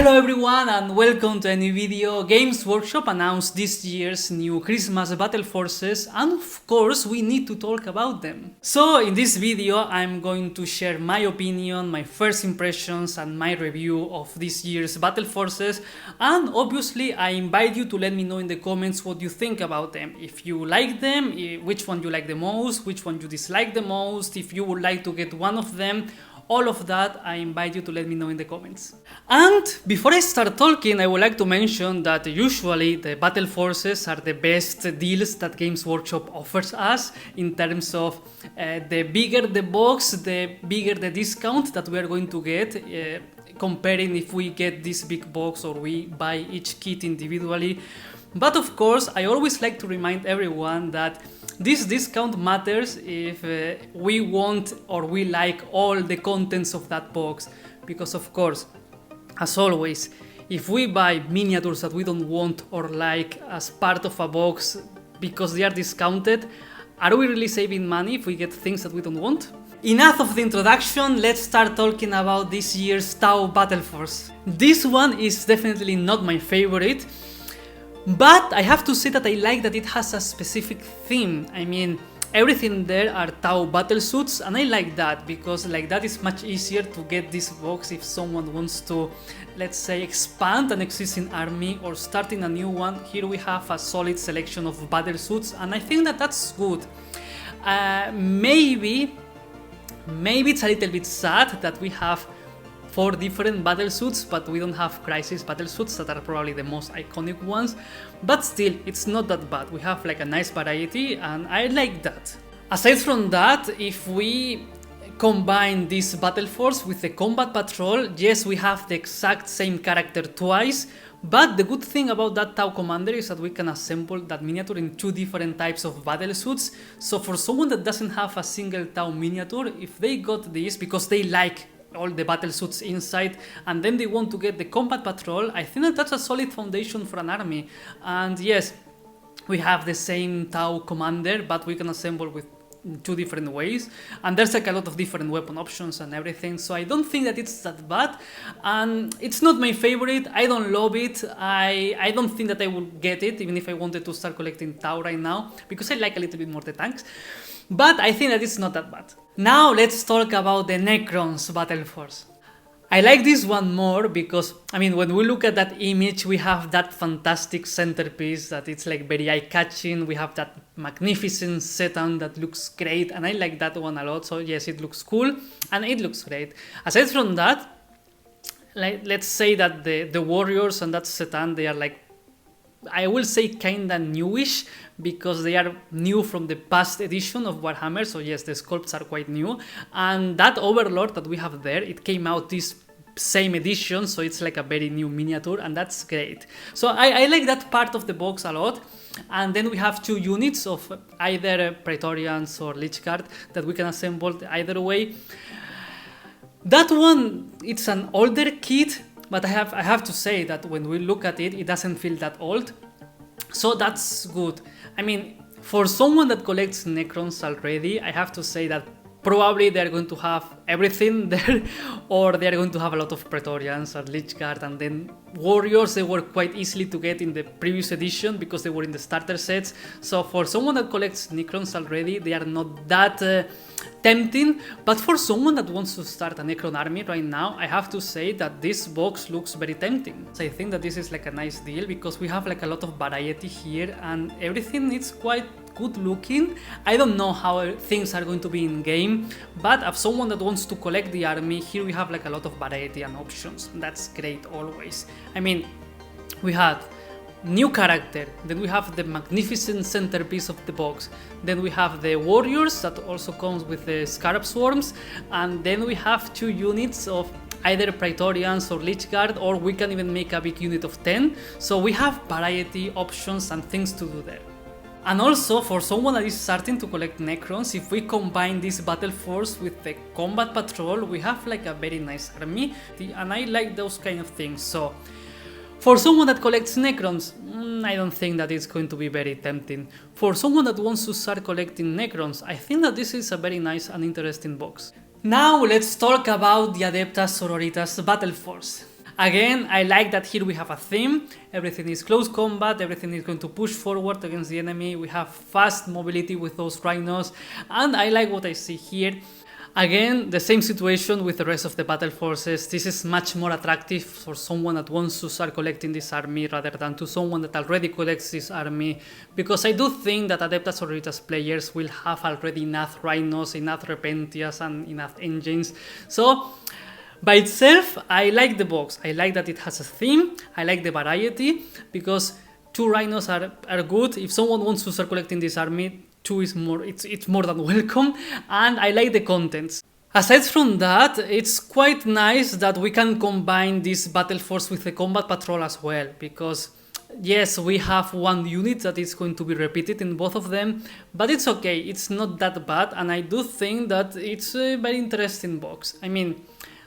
Hello everyone and welcome to a new video. Games Workshop announced this year's new Christmas Battleforces and of course we need to talk about them. So in this video I'm going to share my opinion, my first impressions and my review of this year's Battleforces, and obviously I invite you to let me know in the comments what you think about them. If you like them, which one you like the most, which one you dislike the most, if you would like to get one of them. All of that, I invite you to let me know in the comments. And before I start talking, I would like to mention that usually the Battle Forces are the best deals that Games Workshop offers us in terms of the bigger the box, the bigger the discount that we are going to get, comparing if we get this big box or we buy each kit individually. But of course, I always like to remind everyone that this discount matters if we want or we like all the contents of that box, because of course, as always, if we buy miniatures that we don't want or like as part of a box because they are discounted, are we really saving money if we get things that we don't want? Enough of the introduction, let's start talking about this year's Tau Battle Force. This one is definitely not my favorite. But I have to say that I like that it has a specific theme. I mean, everything there are Tau battlesuits, and I like that because like that is much easier to get this box if someone wants to, let's say, expand an existing army or starting a new one. Here we have a solid selection of battlesuits, and I think that that's good. Maybe it's a little bit sad that we have 4 different battlesuits, but we don't have Crisis battlesuits that are probably the most iconic ones. But still, it's not that bad. We have like a nice variety, and I like that. Aside from that, if we combine this battle force with the combat patrol, yes, we have the exact same character twice. But the good thing about that Tau commander is that we can assemble that miniature in 2 different types of battlesuits. So for someone that doesn't have a single Tau miniature, if they got this because they like all the battlesuits inside and then they want to get the combat patrol, I think that that's a solid foundation for an army. And yes, we have the same Tau commander, but we can assemble with 2 different ways, and there's like a lot of different weapon options and everything, so I don't think that it's that bad. And it's not my favorite, I don't love it, I don't think that I would get it even if I wanted to start collecting Tau right now, because I like a little bit more the tanks. But I think that it's not that bad. Now let's talk about the Necrons Battle Force. I like this one more because, I mean, when we look at that image, we have that fantastic centerpiece that it's like very eye-catching. We have that magnificent sedan that looks great, and I like that one a lot. So yes, it looks cool and it looks great. Aside from that, let's say that the warriors and that sedan, they are like, I will say kinda newish, because they are new from the past edition of Warhammer, so yes, the sculpts are quite new. And that Overlord that we have there, it came out this same edition, so it's like a very new miniature, and that's great. So I like that part of the box a lot. And then we have 2 units of either Praetorians or Lich Guard that we can assemble either way. That one, it's an older kit, but I have to say that when we look at it, it doesn't feel that old. So that's good. I mean, for someone that collects Necrons already, I have to say that probably they're going to have everything there, or they're going to have a lot of Praetorians or Lich Guard, and then Warriors, they were quite easily to get in the previous edition because they were in the starter sets. So for someone that collects Necrons already, they are not that tempting. But for someone that wants to start a Necron army right now, I have to say that this box looks very tempting. So I think that this is like a nice deal because we have like a lot of variety here, and everything is quite good looking. I don't know how things are going to be in game, but as someone that wants to collect the army, here we have like a lot of variety and options. That's great always. I mean, we had new character, then we have the magnificent centerpiece of the box, then we have the warriors that also comes with the Scarab Swarms, and then we have 2 units of either Praetorians or Lich Guard, or we can even make a big unit of 10. So we have variety, options and things to do there. And also, for someone that is starting to collect Necrons, if we combine this battle force with the combat patrol, we have like a very nice army, and I like those kind of things. So for someone that collects Necrons, I don't think that it's going to be very tempting. For someone that wants to start collecting Necrons, I think that this is a very nice and interesting box. Now let's talk about the Adepta Sororitas Battle Force. Again, I like that here we have a theme. Everything is close combat, everything is going to push forward against the enemy. We have fast mobility with those rhinos, and I like what I see here. Again, the same situation with the rest of the battle forces. This is much more attractive for someone that wants to start collecting this army rather than to someone that already collects this army, because I do think that Adepta Sororitas players will have already enough rhinos, enough repentias, and enough engines. So by itself, I like the box. I like that it has a theme. I like the variety, because 2 rhinos are good. If someone wants to start collecting this army, 2 is more, it's more than welcome, and I like the contents. Aside from that, it's quite nice that we can combine this battle force with the combat patrol as well, because yes, we have 1 unit that is going to be repeated in both of them, but it's okay, it's not that bad, and I do think that it's a very interesting box. I mean,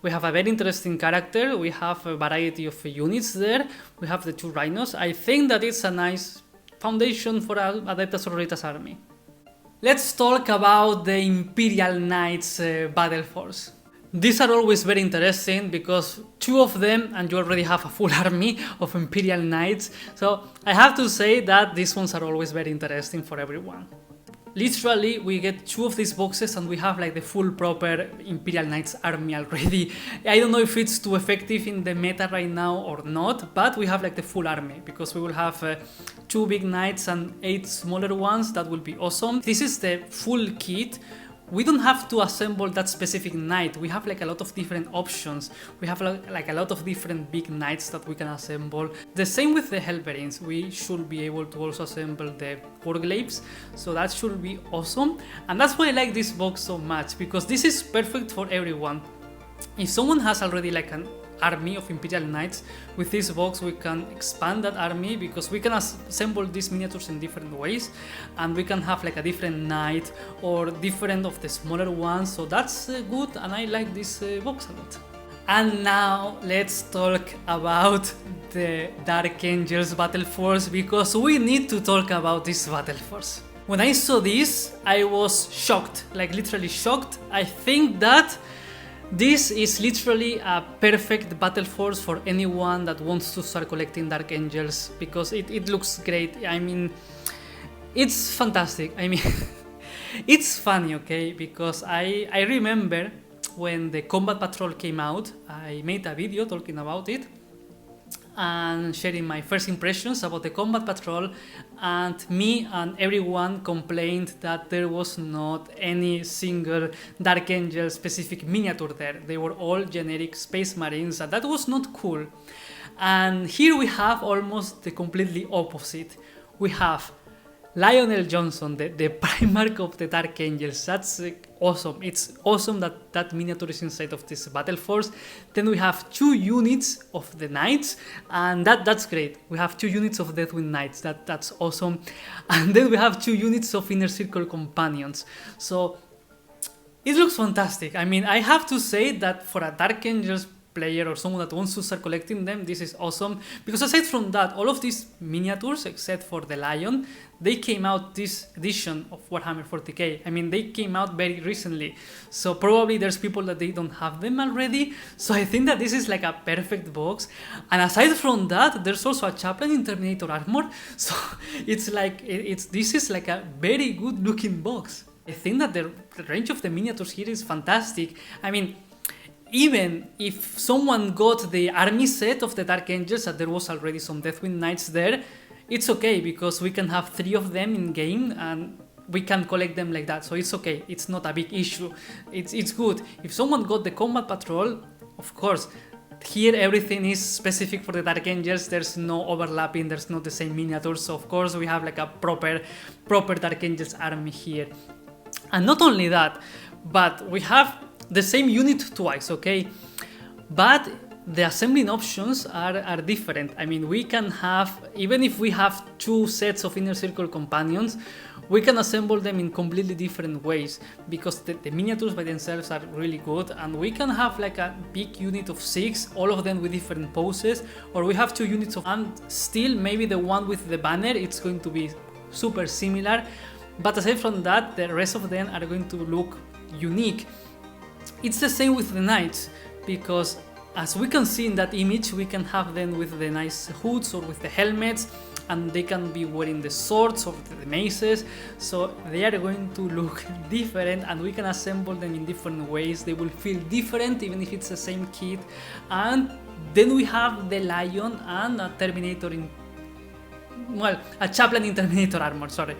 we have a very interesting character, we have a variety of units there, we have the 2 rhinos. I think that it's a nice foundation for Adepta Sororitas army. Let's talk about the Imperial Knights battle force. These are always very interesting because 2 of them and you already have a full army of Imperial Knights, so I have to say that these ones are always very interesting for everyone. Literally, we get 2 of these boxes and we have like the full proper Imperial Knights army already. I don't know if it's too effective in the meta right now or not, but we have like the full army, because we will have 2 big knights and 8 smaller ones. That will be awesome. This is the full kit. We don't have to assemble that specific knight. We have like a lot of different options. We have like a lot of different big knights that we can assemble. The same with the Helverins. We should be able to also assemble the Warglaives, so that should be awesome. And that's why I like this box so much, because this is perfect for everyone. If someone has already like an army of Imperial Knights, with this box we can expand that army, because we can assemble these miniatures in different ways, and we can have like a different knight or different of the smaller ones, so that's good, and I like this box a lot. And now let's talk about the Dark Angels battle force, because we need to talk about this battle force. When I saw this, I was shocked, like literally shocked. I think that this is literally a perfect battle force for anyone that wants to start collecting Dark Angels, because it looks great. I mean, it's fantastic. I mean, it's funny, okay, because I remember when the Combat Patrol came out, I made a video talking about it and sharing my first impressions about the Combat Patrol, and me and everyone complained that there was not any single Dark Angel specific miniature there. They were all generic Space Marines, and that was not cool. And here we have almost the completely opposite. We have Lionel Johnson, the Primarch of the Dark Angels. That's awesome. It's awesome that that miniature is inside of this battle force. Then we have 2 units of the Knights, and that's great. We have 2 units of Deathwing Knights. That's awesome. And then we have 2 units of Inner Circle Companions. So it looks fantastic. I mean, I have to say that for a Dark Angels player or someone that wants to start collecting them, this is awesome, because aside from that, all of these miniatures except for the Lion, they came out this edition of Warhammer 40k. I mean, they came out very recently, so probably there's people that they don't have them already, so I think that this is like a perfect box. And aside from that, there's also a Chaplain in Terminator armor, so it's like this is like a very good looking box. I think that the range of the miniatures here is fantastic. I mean, even if someone got the army set of the Dark Angels and there was already some Deathwing Knights there, it's okay, because we can have 3 of them in game and we can collect them like that, so it's okay, it's not a big issue, it's good. If someone got the Combat Patrol, of course, here everything is specific for the Dark Angels, there's no overlapping, there's not the same miniatures, so of course we have like a proper Dark Angels army here. And not only that, but we have the same unit twice, okay? But the assembling options are different. I mean, we can have, even if we have 2 sets of Inner Circle Companions, we can assemble them in completely different ways, because the miniatures by themselves are really good, and we can have like a big unit of 6, all of them with different poses, or we have 2 units of, and still maybe the one with the banner, it's going to be super similar, but aside from that, the rest of them are going to look unique. It's the same with the Knights, because as we can see in that image, we can have them with the nice hoods or with the helmets, and they can be wearing the swords or the maces, so they are going to look different, and we can assemble them in different ways. They will feel different even if it's the same kit. And then we have the lion and a Terminator in, well, a chaplain in Terminator armor, sorry.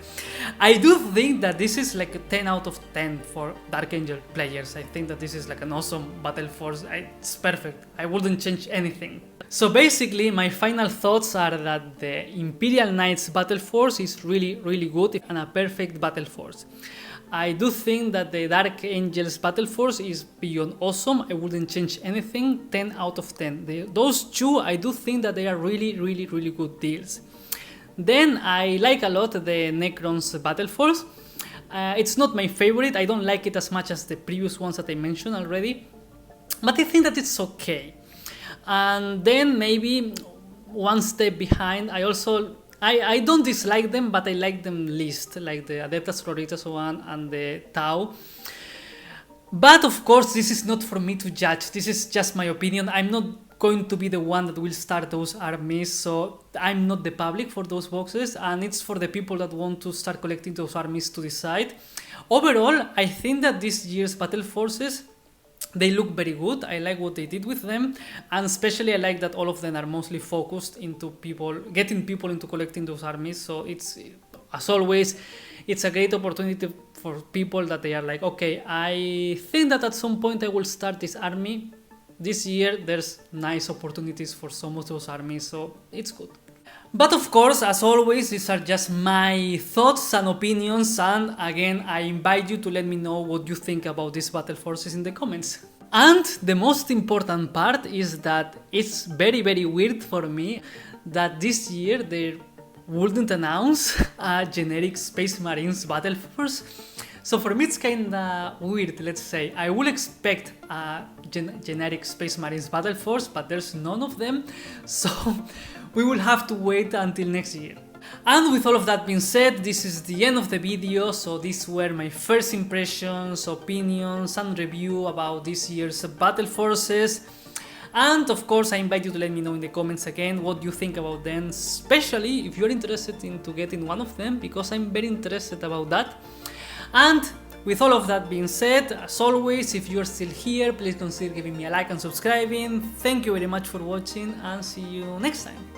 I do think that this is like a 10 out of 10 for Dark Angel players. I think that this is like an awesome battle force. It's perfect. I wouldn't change anything. So basically, my final thoughts are that the Imperial Knights battle force is really, really good and a perfect battle force. I do think that the Dark Angels battle force is beyond awesome. I wouldn't change anything. 10 out of 10. Those two, I do think that they are really, really, really good deals. Then I like a lot the Necrons battle force. It's not my favorite. I don't like it as much as the previous ones that I mentioned already, but I think that it's okay. And then maybe one step behind, I don't dislike them, but I like them least, like the Adepta Sororitas one and the Tau. But of course, this is not for me to judge. This is just my opinion. I'm not going to be the one that will start those armies, so I'm not the public for those boxes, and it's for the people that want to start collecting those armies to decide. Overall, I think that this year's battle forces, they look very good. I like what they did with them, and especially I like that all of them are mostly focused into getting people into collecting those armies. So it's, as always, it's a great opportunity for people that they are like, okay, I think that at some point I will start this army. This year there's nice opportunities for some of those armies, so it's good. But of course, as always, these are just my thoughts and opinions, and again, I invite you to let me know what you think about these battle forces in the comments. And the most important part is that it's very, very weird for me that this year they wouldn't announce a generic Space Marines battle force. So for me it's kinda weird, let's say. I will expect a generic Space Marines battle force, but there's none of them, so we will have to wait until next year. And with all of that being said, this is the end of the video, so these were my first impressions, opinions and review about this year's battle forces. And of course, I invite you to let me know in the comments again what you think about them, especially if you're interested in getting one of them, because I'm very interested about that. And with all of that being said, as always, if you're still here, please consider giving me a like and subscribing. Thank you very much for watching, and see you next time.